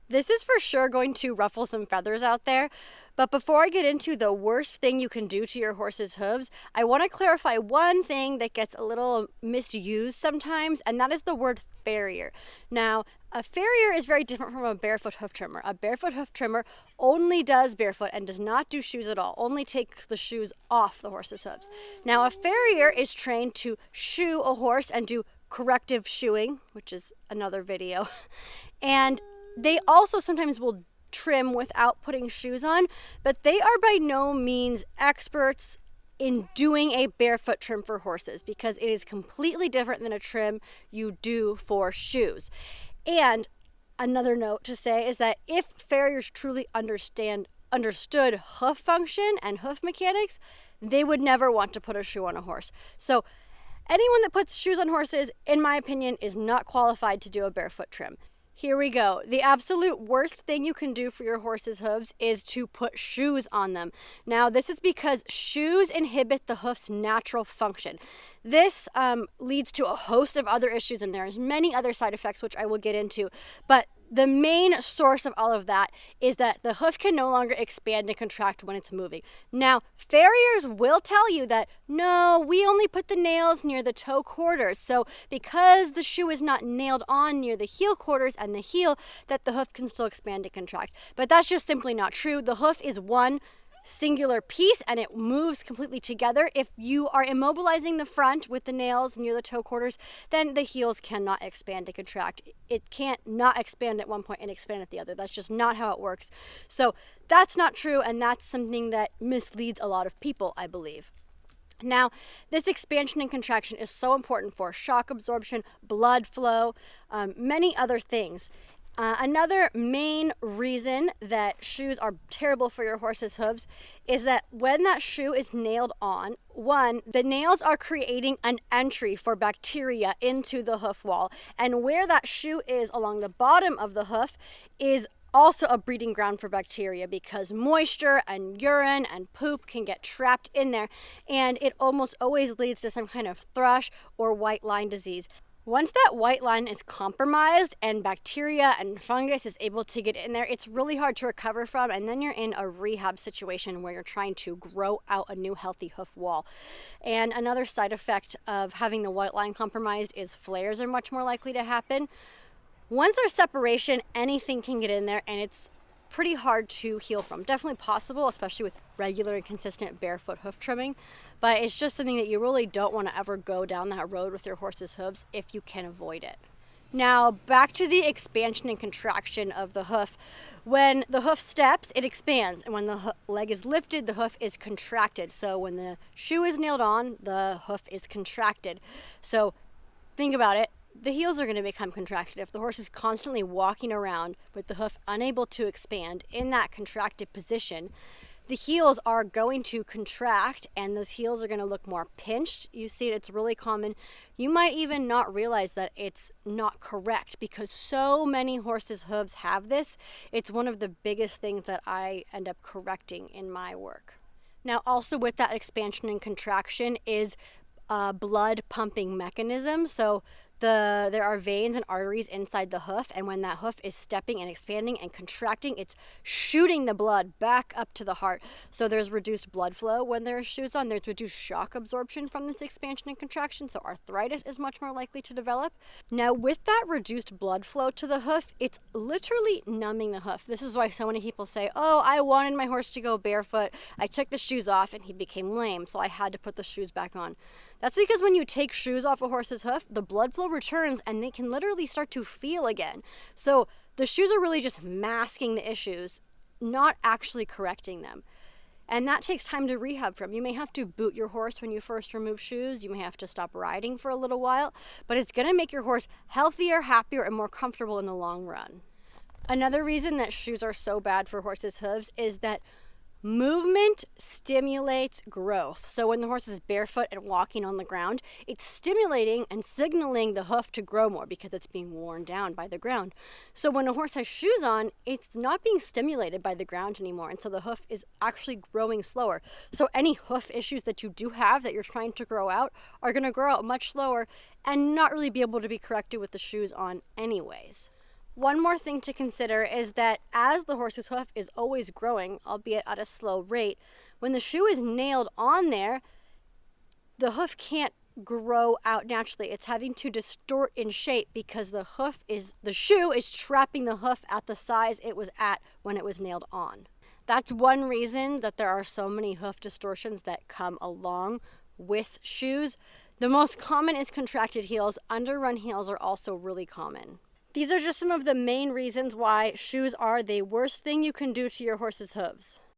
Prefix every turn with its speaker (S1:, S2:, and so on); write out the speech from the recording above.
S1: This is for sure going to ruffle some feathers out there, but before I get into the worst thing you can do to your horse's hooves, I want to clarify one thing that gets a little misused sometimes, and that is the word farrier. Now, a farrier is very different from a barefoot hoof trimmer. A barefoot hoof trimmer only does barefoot and does not do shoes at all, only takes the shoes off the horse's hooves. Now, a farrier is trained to shoe a horse and do corrective shoeing, which is another video, and they also sometimes will trim without putting shoes on, but they are by no means experts in doing a barefoot trim for horses because it is completely different than a trim you do for shoes. And another note to say is that if farriers truly understood hoof function and hoof mechanics, they would never want to put a shoe on a horse. So anyone that puts shoes on horses, in my opinion, is not qualified to do a barefoot trim. Here we go. The absolute worst thing you can do for your horse's hooves is to put shoes on them. Now, this is because shoes inhibit the hoof's natural function. This leads to a host of other issues, and there's many other side effects, which I will get into. But the main source of all of that is that the hoof can no longer expand and contract when it's moving. Now, farriers will tell you that, no, we only put the nails near the toe quarters. So because the shoe is not nailed on near the heel quarters and the heel, that the hoof can still expand and contract. But that's just simply not true. The hoof is one singular piece and it moves completely together. If you are immobilizing the front with the nails near the toe quarters, then the heels cannot expand and contract. It can't not expand at one point and expand at the other. That's just not how it works. So that's not true, and that's something that misleads a lot of people, I believe. Now, this expansion and contraction is so important for shock absorption, blood flow, many other things. Another main reason that shoes are terrible for your horse's hooves is that when that shoe is nailed on, one, the nails are creating an entry for bacteria into the hoof wall. And where that shoe is along the bottom of the hoof is also a breeding ground for bacteria because moisture and urine and poop can get trapped in there. And it almost always leads to some kind of thrush or white line disease. Once that white line is compromised and bacteria and fungus is able to get in there, it's really hard to recover from, and then you're in a rehab situation where you're trying to grow out a new healthy hoof wall. And another side effect of having the white line compromised is flares are much more likely to happen. Once there's separation, anything can get in there, and it's pretty hard to heal from. Definitely possible, especially with regular and consistent barefoot hoof trimming, but it's just something that you really don't want to ever go down that road with your horse's hooves if you can avoid it. Now, back to the expansion and contraction of the hoof. When the hoof steps, it expands, and when the leg is lifted, the hoof is contracted. So when the shoe is nailed on, the hoof is contracted. So think about it. The heels are going to become contracted. If the horse is constantly walking around with the hoof unable to expand in that contracted position, the heels are going to contract and those heels are going to look more pinched. You see it's really common. You might even not realize that it's not correct because so many horses' hooves have this. It's one of the biggest things that I end up correcting in my work. Now, also with that expansion and contraction is a blood pumping mechanism. So there are veins and arteries inside the hoof, and when that hoof is stepping and expanding and contracting, it's shooting the blood back up to the heart. So there's reduced blood flow when there's shoes on. There's reduced shock absorption from this expansion and contraction, so arthritis is much more likely to develop. Now, with that reduced blood flow to the hoof, it's literally numbing the hoof. This is why so many people say, oh, I wanted my horse to go barefoot. I took the shoes off and he became lame, so I had to put the shoes back on. That's because when you take shoes off a horse's hoof, the blood flow returns and they can literally start to feel again. So the shoes are really just masking the issues, not actually correcting them. And that takes time to rehab from. You may have to boot your horse when you first remove shoes. You may have to stop riding for a little while, but it's going to make your horse healthier, happier, and more comfortable in the long run. Another reason that shoes are so bad for horses' hooves is that movement stimulates growth. So when the horse is barefoot and walking on the ground, it's stimulating and signaling the hoof to grow more because it's being worn down by the ground. So when a horse has shoes on, it's not being stimulated by the ground anymore, and so the hoof is actually growing slower. So any hoof issues that you do have that you're trying to grow out are going to grow out much slower and not really be able to be corrected with the shoes on anyways. One more thing to consider is that as the horse's hoof is always growing, albeit at a slow rate, when the shoe is nailed on there, the hoof can't grow out naturally. It's having to distort in shape because the shoe is trapping the hoof at the size it was at when it was nailed on. That's one reason that there are so many hoof distortions that come along with shoes. The most common is contracted heels. Underrun heels are also really common. These are just some of the main reasons why shoes are the worst thing you can do to your horse's hooves.